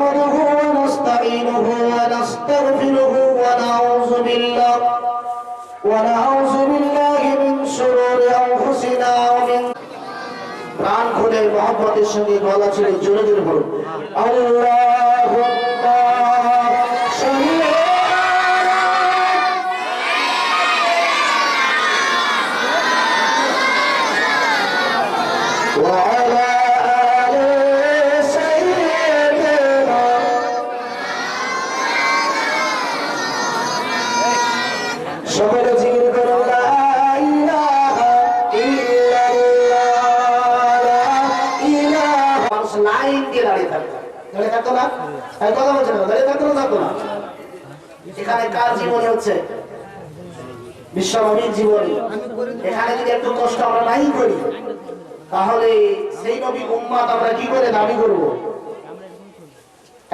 نحمده ونستعينه ونستغفره ونعوذ بالله من شرور أنفسنا ومن প্রাণ খুলে মহব্বতের সঙ্গে গলা ছেড়ে জোরে জোরে বলুন আল্লাহুম্মা সাল্লি ওয়া আলা আলি সাইয়্যিদিনা সকলে জিকির করুন লা ইলাহা ইল্লাল্লাহ। লাইন দিয়ে দাঁড়িয়ে থাকতো না, কথা বলছে না, দাঁড়িয়ে থাকতো না। এখানে কার জীবনী হচ্ছে? বিশ্বনবীর জীবনী। এখানে যদি একটু কষ্ট আমরা নাই করি তাহলে সেই নবী উম্মত আমরা কি করে দাবি করব?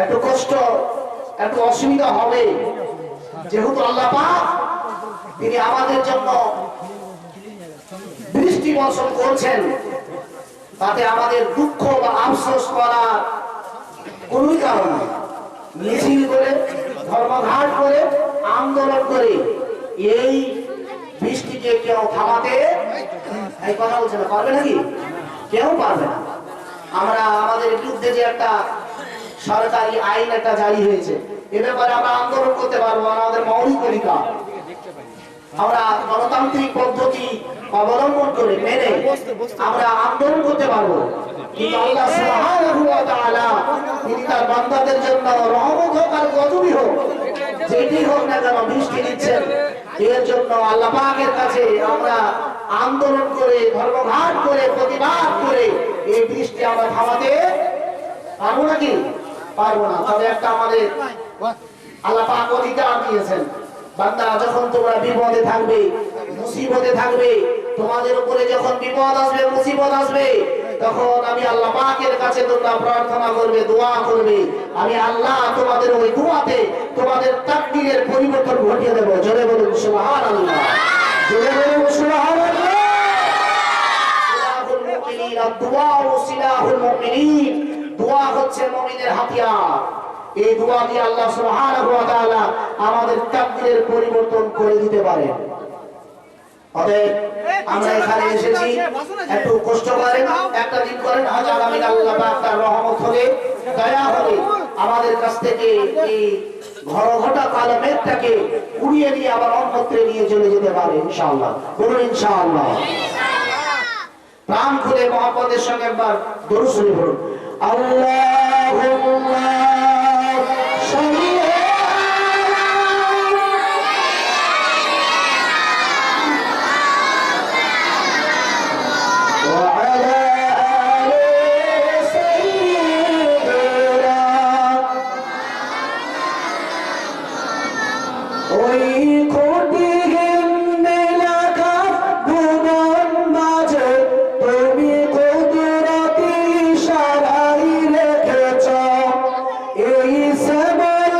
একটু কষ্ট, একটু অসুবিধা হবে, যেহেতু আল্লাহ পাক তিনি আমাদের জন্য বৃষ্টি বর্ষণ করছেন, তাতে আমাদের দুঃখ বা আফসোস করার কোন কারণ নেই। মিছিল করে, ধর্মঘাট করে, আন্দোলন করে এই বৃষ্টিকে কেউ থামাতে এই কথা বলছে না, পারবে নাকি? কেউ পারবে না। আমরা আমাদের বিরুদ্ধে যে একটা সরকারি আইন একটা জারি হয়েছে, এ ব্যাপারে আমরা আন্দোলন করতে পারবো, আমাদের মৌলিক অধিকার। আমরা গণতান্ত্রিক পদ্ধতি অবলম্বন করে মেনে আমরা আন্দোলন করতে পারবো, কিন্তু আল্লাহ সুবহানাহু ওয়া তাআলা তিনি তার বান্দাদের জন্য রহমত হোক আর গজবই হোক, যেটি হোক না কেন বৃষ্টি দিচ্ছেন। এর জন্য আল্লাহ পাকের কাছে আমরা আন্দোলন করে, ধর্মঘাট করে, প্রতিবাদ করে এই বৃষ্টি আমরা থামাতে পারবো নাকি? পারবো না। তবে একটা আমাদের আল্লাহ পাক অধিকার দিয়েছেন, বান্দারা যখন তোমরা বিপদে থাকবে, মুসিবতে থাকবে, তোমাদের উপরে যখন বিপদ আসবে, মুসিবত আসবে, তখন আমি আল্লাহ পাকের কাছে তোমরা প্রার্থনা করবে, দোয়া করবে, আমি আল্লাহ তোমাদের ওই দোয়াতে তোমাদের তাকদীরের পরিবর্তন ঘটিয়ে দেব। জোরে বলুন সুবহানাল্লাহ, জোরে বলুন সুবহানাল্লাহ। সিলাহুল মুমিনিন, দুআ সিলাহুল মুমিনিন, দোয়া হচ্ছে মুমিনের হাতিয়ার। এই দোয়া দিয়ে আল্লাহ সুবহানাহু ওয়া তাআলা আমাদের তাকদীরের পরিবর্তন করে দিতে পারে। অতএব আমরা এখানে এসেছি, একটু কষ্ট করেন, একটা দিন করেন, আজ আগামী আল্লাহ পাক তার রহমত হলে, দয়া হলে আমাদের কাছ থেকে এই ঘটা কালো মেঘটাকে উড়িয়ে দিয়ে আবার অন্যত্রে নিয়ে চলে যেতে পারে ইনশাআল্লাহ। বলুন ইনশাআল্লাহ। প্রাণ খুলে মহব্বতের সঙ্গে একবার দরুদ শরীফ পড়ুন। আল্লাহুম্মা সাল্লি এই সবল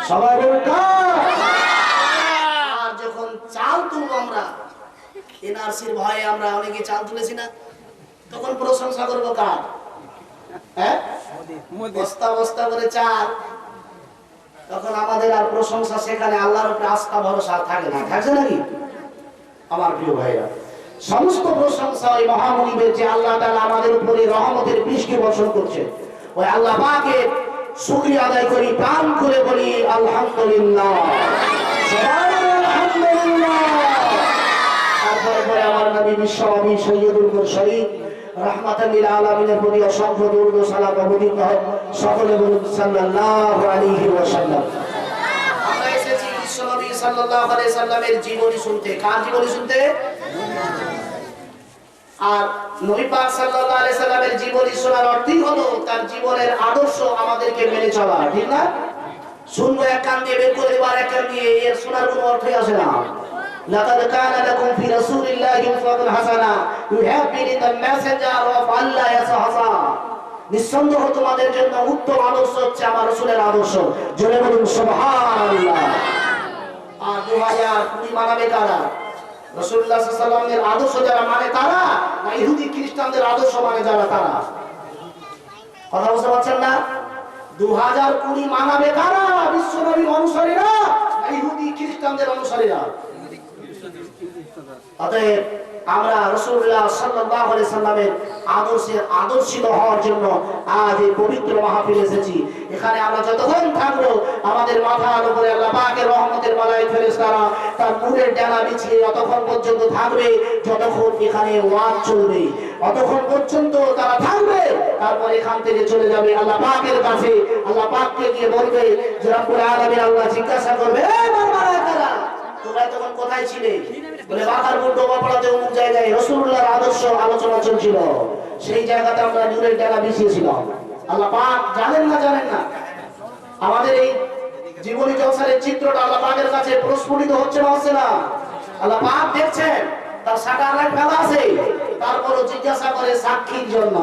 সবাই বলুন কার? আর যখন চাল তুলব আমরা, এনআরসির ভয়ে আমরা অনেকে চাল তুলেছি না, তখন প্রশংসা করবো কার? হ্যাঁ, বস্তা বস্তা করে চাল, তখন আমাদের আর প্রশংসা সেখানে আল্লাহর উপরে আস্থা ভরসা থাকে না, থাকছে নাকি? আমার প্রিয় ভাইরা, সমস্ত প্রশংসা ওই মহামনিবের যে আল্লাহ তাআলা আমাদের উপরে রহমতের বৃষ্টি বর্ষণ করছে, ওই আল্লাহ পাকের শুকরিয়া আদায় করি, প্রাণ খুলে বলি আলহামদুলিল্লাহ, আলহামদুলিল্লাহ। তারপরে আমার নবী বিশ্বনবী সৈয়দুল মুরসালিন রাহমাতাল লিল আলামিনের প্রতি অসংখ্য দরুদ ও সালাম অবতীর্ণ হোক। সকলে বলুন সাল্লাল্লাহু আলাইহি ওয়াসাল্লাম। আমরা এসেছি বিশ্বনবী সাল্লাল্লাহু আলাইহি সাল্লামের জীবনী শুনতে। কার জীবনী শুনতে? আর নবী পাক সাল্লাল্লাহু আলাইহি সাল্লামের জীবনী শোনার অর্থই হলো তার জীবনের আদর্শ আমাদেরকে মেনে চলা, ঠিক না? শুনবো এক কান দিয়ে, বের করে দেবো আর এক কান দিয়ে, এর শোনার কোনো অর্থই আসে না। লাকাদ কানা লাকুম ফি রাসূলিল্লাহি উসওয়াতুন হাসানা, you have been in the messenger of Allah ইয়াসহাসা। নিঃসন্দেহ তোমাদের জন্য উত্তম আদর্শ হচ্ছে আমার রাসূলের আদর্শ। জোরে বলুন সুবহানাল্লাহ। আর 2020 মানাবে কারা? রাসূলুল্লাহ সাল্লাল্লাহু আলাইহি ওয়াসাল্লামের আদর্শ যারা মানে তারা, না ইহুদি খ্রিস্টানদের আদর্শ মানে যারা তারা? কথা বুঝতে পারছেন না? 2020 মানাবে কারা? বিশ্বনবীর অনুসারীরা না ইহুদি খ্রিস্টানদের অনুসারীরা? অতএব আমরা রাসূলুল্লাহ সাল্লাল্লাহু আলাইহি সাল্লামের আদর্শের আদর্শিত হওয়ার জন্য আজ এই পবিত্র মাহফিলে এসেছি। এখানে আমরা যতক্ষণ থাকবো আমাদের মাথার উপরে আল্লাহ পাকের রহমতের মালায়েক ফেরেশতারা তার নূরের ডানা বিছিয়ে ততক্ষণ পর্যন্ত থাকবে যতক্ষণ এখানে ওয়াজ চলবে, ততক্ষণ পর্যন্ত তারা থাকবে। তারপর এখান থেকে চলে যাবে আল্লাহ পাকের কাছে। আল্লাহ পাককে গিয়ে বলবে যে রব্বুল আলামিন, আল্লাহ জিজ্ঞাসা করবে, এ মালায়েকেরা তোমরা তখন কোথায় ছিলে? বলে বাকারপুর ডোবাপাড়াতে অমুক জায়গায় রাসূলুল্লাহর আদর্শ আলোচনা চলছিল, সেই জায়গাতে আমরা নূরের ডানা বিছিয়েছিলাম। আল্লাহ পাক জানেন না? জানেন না? আমাদের এই জীবনী জলসার চিত্রটা আল্লাহ পাকের কাছে প্রস্ফুটিত হচ্ছে না হচ্ছে না? আল্লাহ পাক দেখছেন, তার শাটার লাইট ফেলা আছে, তারপরও জিজ্ঞাসা করে সাক্ষীর জন্য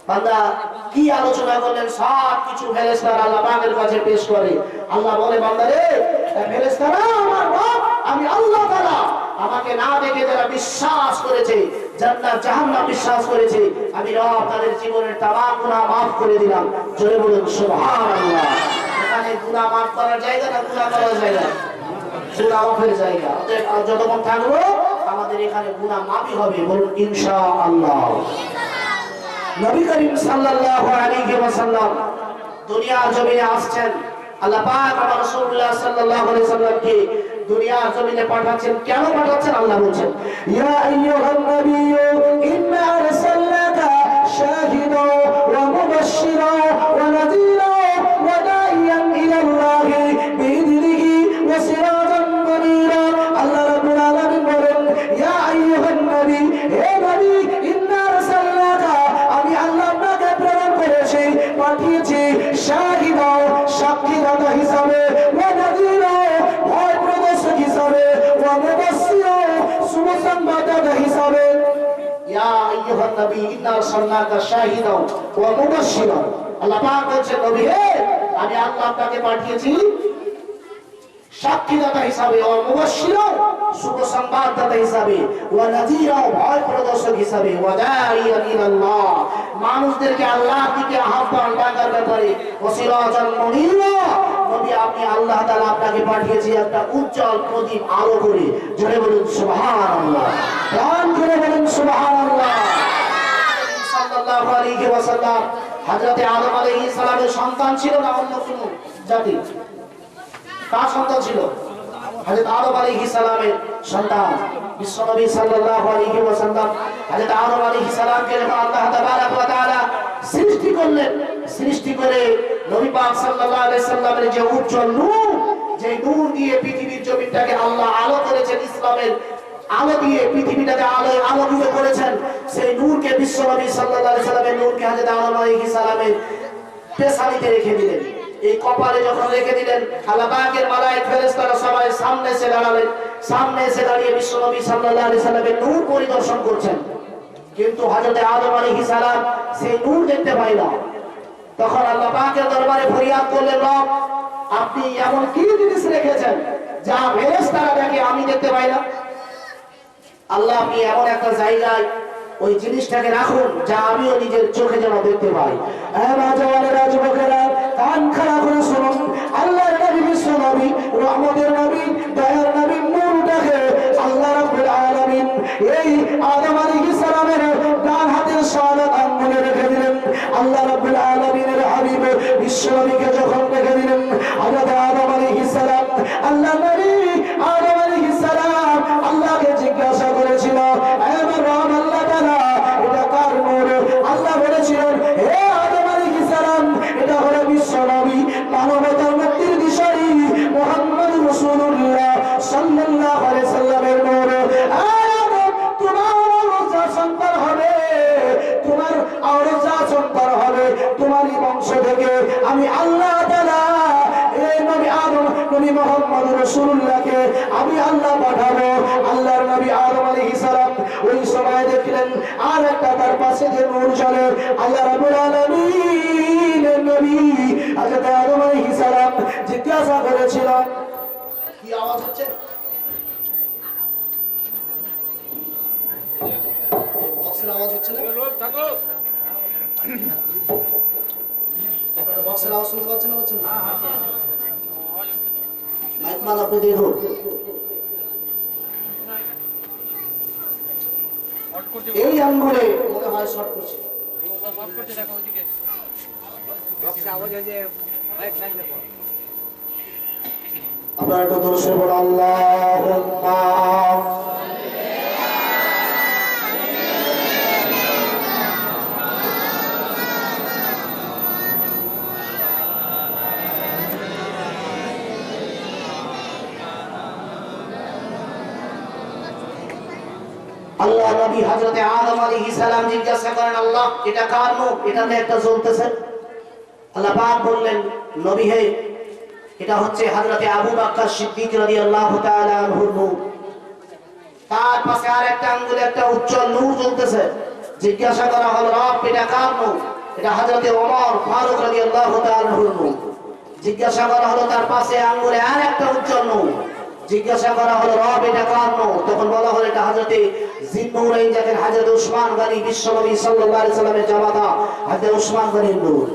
বান্দা কি আলোচনা করলেন, সব কিছু ফেরেশতারা আল্লাহ পাকের কাছে পেশ করে। আল্লাহ বলে, বান্দা রে, ফেরেশতারা আমার রব আমি আল্লাহ তাআলা, আমাকে না দেখে যারা বিশ্বাস করেছে, জান্নাত জাহান্নাম বিশ্বাস করেছে, আমি রব তাদের জীবনের তামাম গুনাহ maaf করে দিলাম। জোরে বলুন সুবহানাল্লাহ। এখানে গুনাহ maaf করার জায়গা না গুনাহ করার জায়গা? গুনাহ মাফের জায়গা। অতএব যতক্ষণ থাকবো আমাদের এখানে গুনাহ মাফই হবে, বলুন ইনশাআল্লাহ। নবী করিম সাল্লাল্লাহু আলাইহি ওয়াসাল্লাম দুনিয়ার জমিনে আসছেন। আল্লাহ পাক আমার রাসূলুল্লাহ সাল্লাল্লাহু আলাইহি সাল্লামকে দুনিয়ার জমিনে পাঠাচ্ছেন। কেন পাঠাচ্ছেন? আল্লাহ বলেন, ইয়া আইয়ুহান নাবিয়্যু ইন্না আরসালনাকা শাহিদা ওয়া মুবাশশিরা ওয়া নাযীরা ওয়া দা'iyan ইলাল্লাহি বিইذনিহি ওয়া সিরাজান মুনীরা। আল্লাহ রাব্বুল আলামিন বলেন, ইয়া আইয়ুহান নবী, হে নবী, ইন্না আরসালনাকা, আমি আল্লাহ আপনাকে প্রেরণ করেছি, পাঠিয়েছি, শাহিদা সাক্ষীদাতা হিসাবে, ওয়া নাযীরা ভয় প্রদর্শক হিসাবে, ওয়া মুবাশশিরা সুসংবাদদাতা হিসাবে। ইয়া আইয়ুহান নবী ইন্না আরসালনাকা শাহিদা ওয়া মুবাশশিরা। আল্লাহ পাক বলেন, নবী হে, আমি আল্লাহ আপনাকে পাঠিয়েছি সাক্ষীদাতা হিসাবে, ওয়া মুবাশশিরা শুভ সংবাদদাতা হিসাবে, ওয়া নাযীরা ভয় প্রদর্শক হিসাবে, ওয়া দা'iয়ান ইলাল্লাহ মানুষদেরকে আল্লাহর দিকে আহ্বান ডাকার ব্যাপারে, ওয়া সিরাজান মুনীরা। নবী আপনি আল্লাহ তাআলা আপনাকে পাঠিয়েছি একটা উজ্জ্বল প্রদীপ আলো করে। জোরে বলুন সুবহানাল্লাহ। প্রাণ করে বলুন সুবহানাল্লাহ। সাল্লাল্লাহু আলাইহি ওয়াসাল্লাম হযরত আদম আলাইহিস সালামের সন্তান ছিল না অন্য কোনো জাতি? কার সন্তান ছিল? হযরত আদম আলাইহিস সালামের সন্তান। বিশ্বনবী সাল্লাল্লাহু আলাইহি ওয়াসাল্লাম হযরত আদম আলাইহিস সালামকে যখন আল্লাহ তাবারক ওয়া তাআলা সৃষ্টি করলেন, সৃষ্টি করে নবী পাক সাল্লাল্লাহু আলাইহি সাল্লামের যে উজ্জ্বল নূর, যে নূর দিয়ে পৃথিবীর জমিনটাকে আল্লাহ আলো করেছেন, ইসলামের আলো দিয়ে পৃথিবীটাকে আলোকিত করেছেন, সেই নূরকে বিশ্বনবী সাল্লাল্লাহু আলাইহি সাল্লামের নূরকে হযরত আদম আলাইহিস সালামের পেশানিতে রেখে দিলেন। এই কপালে যখন রেখে দিলেন, আল্লাহ পাকের মালায়েক ফেরেশতারা সবাই সামনে এসে দাঁড়ালেন। সামনে এসে দাঁড়িয়ে বিশ্বনবী সাল্লাল্লাহু আলাইহি সাল্লামের নূর পরিদর্শন করছেন। কিন্তু হযরত আদম আলাইহিস সালাম সেই নূর দেখতে পায় না। তখন আল্লাহ পাকের দরবারে ফরিয়াদ করলেন, রব আপনি এমন কি জিনিস রেখেছেন যা ফেরেশতারা দেখে আমি দেখতে পাই না? আল্লাহ আপনি এমন একটা জায়গায় ওই জিনিসটাকে রাখুন যা আমিও নিজের চোখে যেন দেখতে পাই। যুবকেরা কান খাড়া করে শুনুন, আল্লাহর নবী বিশ্ব নবী রহমতের নবী দয়ার নবী নূরটাকে আল্লাহ রাব্বুল আলামিন এই আদম আলাইহিস সালামের ডান হাতের শাহাদাত আঙ্গুলে রেখে দিলেন। আল্লাহ রাব্বুল আলামিনের হাবিব বিশ্ব নবীকে যখন রেখে দিলেন, হযরত আদম আলাইহিস সালাম আল্লাহ নবী আদম আলাইহিস সালাম আল্লাহকে জিজ্ঞাসা করেছিল, হে আমার রব আল্লাহ তাআলা এটা কার নূর? আল্লাহ বলেছিলেন, হে আদম আলাইহিস সালাম এটা হলো বিশ্ব নবী মানবতার মুক্তির দিশারি মুহাম্মদ রাসূলুল্লাহ সাল্লাল্লাহু আলাইহি সাল্লামের নূর। আদম তোমার আওরাজা সন্তান হবে, তোমার আওরাজা সন্তান হবে, তোমারই বংশ থেকে আমি আল্লাহ তাআলা এই নবী আদম নবী মুহাম্মদ রাসূলুল্লাহকে আমি আল্লাহ পাঠাবো। আল্লাহর নবী আদম আলাইহিস সালাম ওই সময় দেখলেন আর একটা তার পাশে যে নূর জ্বলে। আল্লাহ রাব্বুল আলামিনের নবী হযরত আদম আলাইহিস সালাম জিজ্ঞাসা করেছিল, কি আওয়াজ হচ্ছে? বক্সের আওয়াজ হচ্ছে না? আপনারা বক্সের আওয়াজ শুনতে পাচ্ছেন না? পাচ্ছেন না? মাইক মাল আপনি দেখুন। এই আঙ্গুলে মনে হয় শর্ট করছে। আপনারা একটু দর্শক বড় আল্লাহুম্মা আল্লাহ নবী হযরত আদম আলাইহিস সালাম জিজ্ঞাসা করেন, আল্লাহ এটা কার নূর? এটাতে একটা জ্বলতেছে। আল্লাহ পাক বললেন, নবী হে এটা হচ্ছে হযরত আবু বকর সিদ্দিক রাদিয়াল্লাহু তাআলা আনহুর নূর। তার পাশে আরেকটা আঙ্গুলে একটা উজ্জ্বল নূর জ্বলতেছে। জিজ্ঞাসা করা হলো, রব এটা কার নূর? এটা হযরত ওমর ফারুক রাদিয়াল্লাহু তাআলা আনহুর নূর। জিজ্ঞাসা করা হলো তার পাশে আঙ্গুলে আরেকটা উজ্জ্বল নূর। জিজ্ঞাসা করা হলো, রব এটা কার নূর? তখন বলা হলো এটা হযরত জিন্নুরাইন যাকে হযরত উসমান গনি বিশ্বনবী সাল্লাল্লাহু আলাইহি সাল্লামের জামাতা হযরত উসমান গনির নূর।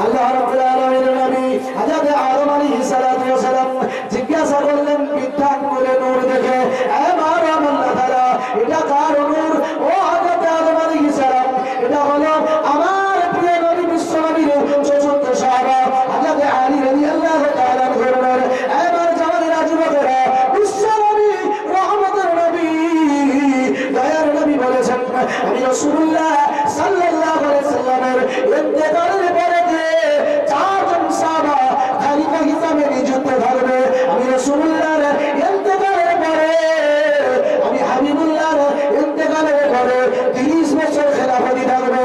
আল্লাহ রাব্বুল আলামিনের নবী হযরত আদম আলাইহিস সালাতু ওয়াস সালাম জিজ্ঞাসা করলেন বৃদ্ধা আঙ্গুলে নূর দেখে, হে আমার আল্লাহ তাআলা এটা কার নূর? ও হযরত আদম আলাইহিস সালাম এটা হলো আমার প্রিয় নবী বিশ্বনবীর চতুর্থ সাহাবা হযরত আলী রাদিয়াল্লাহু তাআলা আনহুর নূর। আমার জামানের যুবকেরা বিশ্বনবী রহমতের নবী দয়ার নবী বলেছেন, আমি রাসূলুল্লাহ সাল্লাল্লাহু আলাইহি সাল্লামের ইন্তেকালের পরে চারজন সাহাবা খলিফা হিসাবে নিযুক্ত থাকবে। আমি রাসূলুল্লাহর ইন্তেকালের পরে, আমি হাবিবুল্লাহর ইন্তেকালের পরে 30 বছর খেলাফতি থাকবে।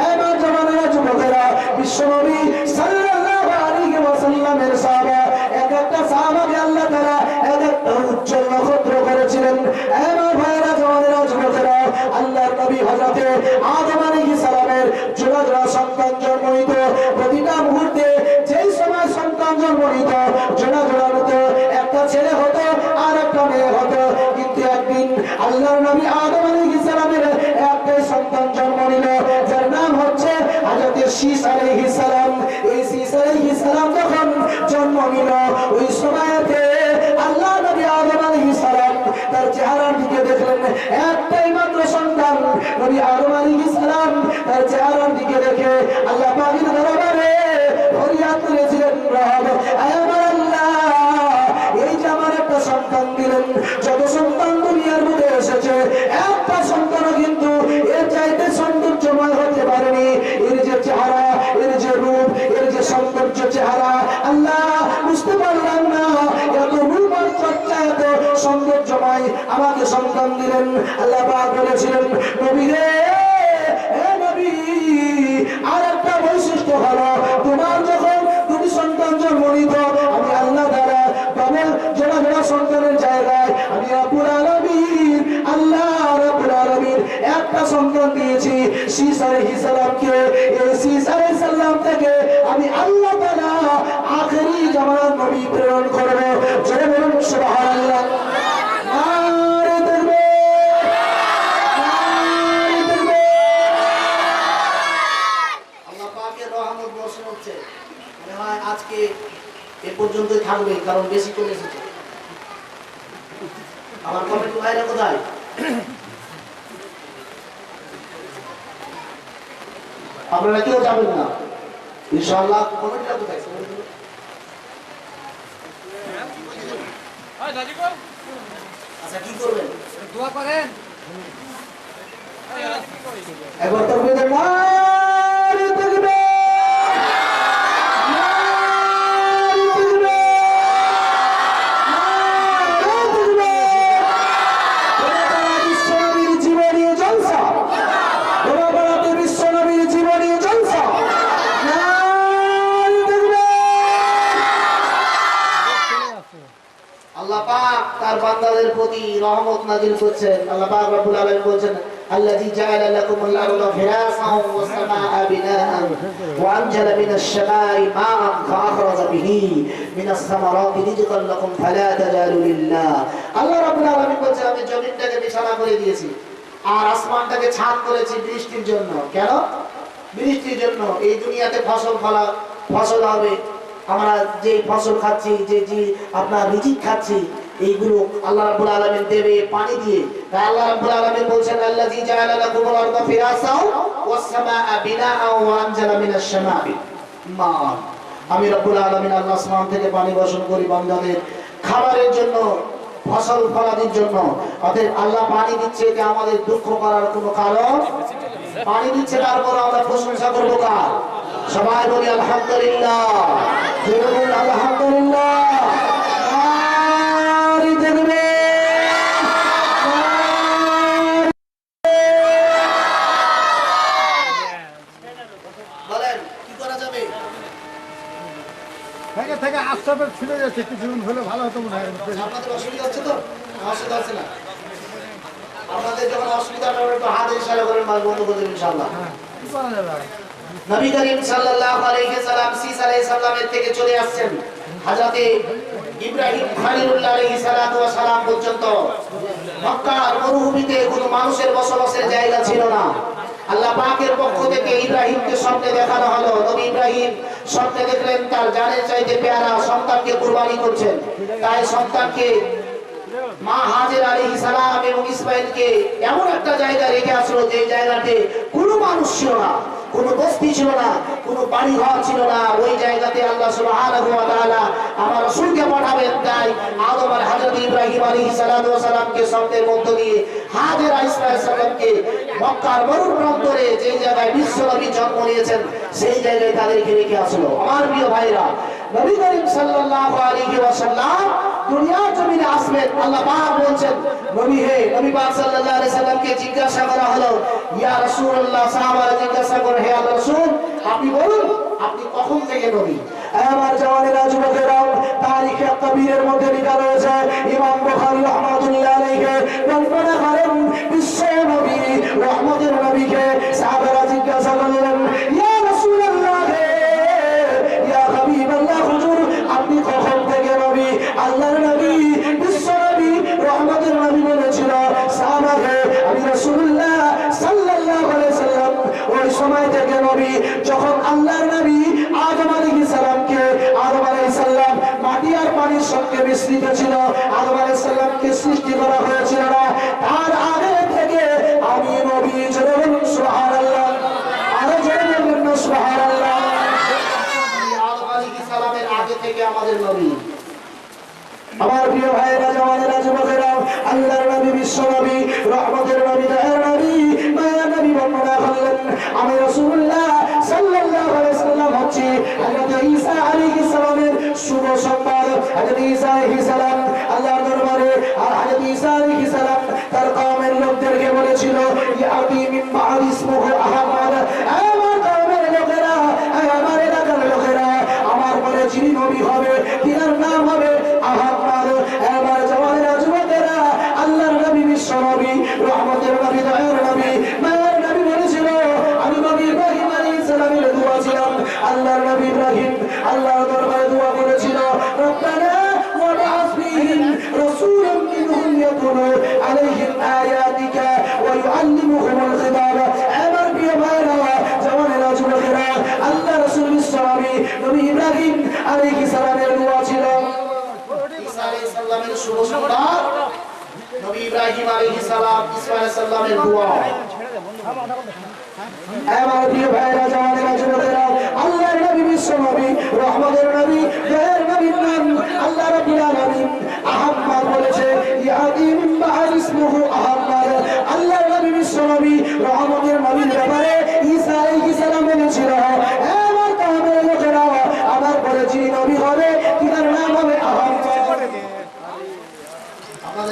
আমার জামানের যুবকেরা বিশ্বনবী সাল্লাল্লাহু আলাইহি ওয়াসাল্লামের সাহাবা এক একটা সাহাবাকে আল্লাহ তাআলা এক একটা উজ্জ্বল নক্ষত্র করেছিলেন। আমার ভাইরা জামানের যুবকেরা আল্লাহর নবী হযরত আদম আলাইহিস সালামের জোড়া জোড়া সন্তান জন্ম নিত। প্রতিটা মুহূর্তে যেই সময় সন্তান জন্ম নিত জোড়া জোড়া হতো, একটা ছেলে হতো আর একটা মেয়ে হতো। কিন্তু একদিন আল্লাহর নবী আদম আলাইহিস সালামের একটাই সন্তান জন্ম নিল যার নাম হচ্ছে হযরত শীস আলাইহিস সালাম। এই শীস আলাইহিস সালাম যখন জন্ম নিল ওই সময়তে আল্লাহ নবী আদম আলাইহিস সালাম তার চেহারার দিকে দেখলেন, একটাই মাত্র সন্তান নবী আদম আলাইহিস সালাম তার চেহারার দিকে দেখে আল্লাহ পাকের দরবারে ফরিয়াদ করেছিলেন, রব আমার আল্লাহ এই যে আমার একটা সন্তান দিলেন, যত সন্তান দুনিয়ার মধ্যে এসেছে একটা সন্তানও কিন্তু এর চাইতে সৌন্দর্যময় হতে পারেনি। এর যে চেহারা, এর যে রূপ, এর যে সৌন্দর্য চেহারা আল্লাহ বুঝতে পারলাম না, এত রূপ আর চর্চা এত সৌন্দর্যময় আমাকে সন্তান দিলেন। আল্লাহ পাক বলেছিলেন, নবী রে হে নবী আর একটা বৈশিষ্ট্য হলো তোমার যখন দুটি সন্তান জন্ম নিত আমি আল্লাহ তাআলা ডবল জোড়া জোড়া সন্তানের জায়গায় আমি রব্বুল আলামিন আল্লাহ রব্বুল আলামিন একটা একটা সন্তান দিয়েছি শীস আলাইহিস সালামকে। এই শীস আলাইহিস সালাম থেকে আমি আল্লাহ তাআলা আখেরি জামানার নবী প্রেরণ করব। জোরে বলুন সুবহানাল্লাহ। নারে তাকবীর, নারে তাকবীর। আল্লাহ পাকের রহমত বর্ষণ হচ্ছে। মনে হয় আজকে এ পর্যন্তই থাকবে, কারণ বেশি কমে এসেছে। আমার কমিটি ভাইরা কোথায়? আপনারা কেউ যাবেন না ইনশাআল্লাহ। কমিটিটা কোথায়? আচ্ছা কি করবেন? দোয়া করেন। একবার তাকবীর দেন। নারে তাকবীর, আল্লাহ পাক তার বান্দাদের প্রতি রহমত নাযিল করছেন। আল্লাহ পাক রব্বুল আলামিন বলেন আল্লাযী জাআলা লাকুমুল আরদা ফিরাশান ওয়াস সামাআ বিনাআন ওয়া আনজালা মিনাশ শামাই মাআন ফাআখরাজা বিহি মিনাস সামারাতি রিজকান লাকুম ফালা তাজালু লিল্লাহ। আল্লাহ রাব্বুল আলামিন বলেন আমি জমিনটাকে বিছানা করে দিয়েছি আর আসমানটাকে ছাদ করেছি বৃষ্টির জন্য। কেন? বৃষ্টির জন্য। এই দুনিয়াতে ফসল হবে, আমরা যে ফসল খাচ্ছি, যে আপনার রিজিক খাচ্ছি, এইগুলো আল্লাহ রাব্বুল আলামিন দেবে পানি দিয়ে। তাই আল্লাহ রাব্বুল আলামিন বলেন আল্লাযী জাআলা লাকুমুল আরদা ফিরাশাও ওয়াস সামাআ বিনাআন ওয়া আনজালা মিনাশ শামাই মাআন। আমি রাব্বুল আলামিন আল্লাহ আসমান থেকে পানি বর্ষণ করি বান্দাদের খাবারের জন্য, ফসল ফলাদির জন্য। অতএব আল্লাহ পানি দিচ্ছে, এটা আমাদের দুঃখ করার কোনো কারণ। পানি দিচ্ছে, তারপর আমরা প্রশংসা করবো কার? সবাই বলি আলহামদুলিল্লাহ, বলুন আলহামদুলিল্লাহ। বলেন কি করা যাবে? থেকে আস্তে ছুটে যাচ্ছে, কিছুদিন হলে ভালো হতো মনে হয়। আপনাদের অসুবিধা হচ্ছে তো? অসুবিধা হচ্ছে না? আপনাদের যখন অসুবিধা হবে একটু হাত ইশারা করেন, মাল বন্ধ করে দেবেন ইনশাআল্লাহ। কি করা যাবে? নবী করিম সাল্লাল্লাহু আলাইহি সাল্লাম সীস আলাইহিস সালামের থেকে চলে আসছেন হযরতে ইব্রাহিম খলিলুল্লাহ আলাইহিস সালাতু ওয়াস সালাম পর্যন্ত। মক্কার মরুভূমিতে কোনো মানুষের বসবাসের জায়গা ছিল না। আল্লাহ পাকের পক্ষ থেকে ইব্রাহিমকে স্বপ্নে দেখানো হলো। নবী ইব্রাহিম স্বপ্নে দেখলেন তার জানের চাইতে পেয়ারা সন্তানকে কুরবানি করছেন। তাই সন্তানকে মা হাজের আলাইহিস সালাম এবং ইসমাঈলকে এমন একটা জায়গায় রেখে আসলো যে জায়গাতে কোনো মানুষ ছিল না, কোনো বস্তি ছিল না, কোনো বাড়ি ঘর ছিল না। ওই জায়গাতে আল্লাহ সুবহানাহু ওয়া তাআলা আমার রাসূলকে পাঠাবেন। তাই আদম আর হযরত ইব্রাহিম আলাইহিস সালাতু ওয়াস সালামকে স্বপ্নের মধ্য দিয়ে হাজের আলাইহিস সালামকে মক্কার মরুপ্রান্তরে যে জায়গায় বিশ্বনবী জন্ম নিয়েছেন সেই জায়গায় তাদেরকে রেখে আসলো। আমার প্রিয় ভাইরা, নবী করিম সাল্লাল্লাহু আলাইহি ওয়াসাল্লাম দুনিয়ার জমিনে আসবেন। আল্লাহ পাক বলেন নবী হে, নবী পাক সাল্লাল্লাহু আলাইহি সাল্লামকে জিজ্ঞাসা করা হলো ইয়া রাসূলুল্লাহ, সাহাবারা জিজ্ঞাসা করে হে আল্লাহর রাসূল আপনি বলুন আপনি কখন থেকে নবী? আমার জওয়ানেরা যুবকেরা, তারিখে কবিরের মধ্যে লেখা রয়েছে ইমাম বুখারী রাহমাতুল্লাহ আলাইহি বর্ণনা করেন বিশ্ব নবী রহমতের নবীকে সাহাবারা জিজ্ঞাসা করলেন ইয়া রাসূলুল্লাহ ইয়া হাবিবাল্লাহ হুজুর আপনি কখন থেকে নবী? আল্লাহর নবী বিশ্ব নবী রহমতের নবী বলেছিল সাহাবাকে আমি রাসূলুল্লাহ সাল্লাল্লাহু আলাইহি সাল্লাম ওই সময় থেকে নবী যখন আল্লাহর নবী আদম আলাইহিস সালামকে আদম আলাইহিস সালাম মাটি আর পানির সঙ্গে মিশ্রিত ছিল, আদম আলাইহিস সালামকে সৃষ্টি করা হয়েছিল না, তার আগে থেকে আমি নবী। জোরে বলুন সুবহানাল্লাহ, আরো জোরে বলুন সুবহানাল্লাহ। আদম আলাইহিস সালামের আগে থেকে আমাদের নবী। আমার প্রিয় ভাইয়েরা, জওয়ানেরা, যুবকেরা, আল্লাহর নবী বিশ্ব নবী রহমতের নবী দয়ার নবী মায়ার নবী বর্ণনা করলেন আমি রাসূলুল্লাহ সাল্লাল্লাহু আলাইহি সাল্লাম হচ্ছি হযরত ঈসা আলাইহিস সালামের শুভ সংবাদ। হযরত ঈসা আলাইহিস সালাম আল্লাহর দরবারে আর হযরত ঈসা আলাইহিস সালাম তার কওমের লোকদেরকে বলেছিল ইয়াতি মিন বা'দ ইসমুহু আহমদ, আমার কওমের লোকেরা, আমার এলাকার লোকেরা, আমার পরে যিনি নবী হবে তিনার নাম হবে আহমদ। এবার জওয়ানেরা, যুবকেরা, আল্লাহর নবী বিশ্ব নবী রহমতের নবী দয়ার নবী সাল্লামের দোয়া। আমার প্রিয় ভাইরা জানেরা যুবকেরা, আল্লাহর নবী বিশ্ব নবী রহমতের নবী দয়ার নবীর নাম আল্লাহ রাব্বুল আলামিন আহাম্মদ বলেছে, ইয়াদি মিন বা'দ ইসমুহু আহাম্মদ। আল্লাহর নবী বিশ্ব নবী রহমতের নবীর ব্যাপারে ঈসা আলাইহিস সালাম বলেছিল, আমার কামের লোকেরা, আমার পরে যিনি নবী হবে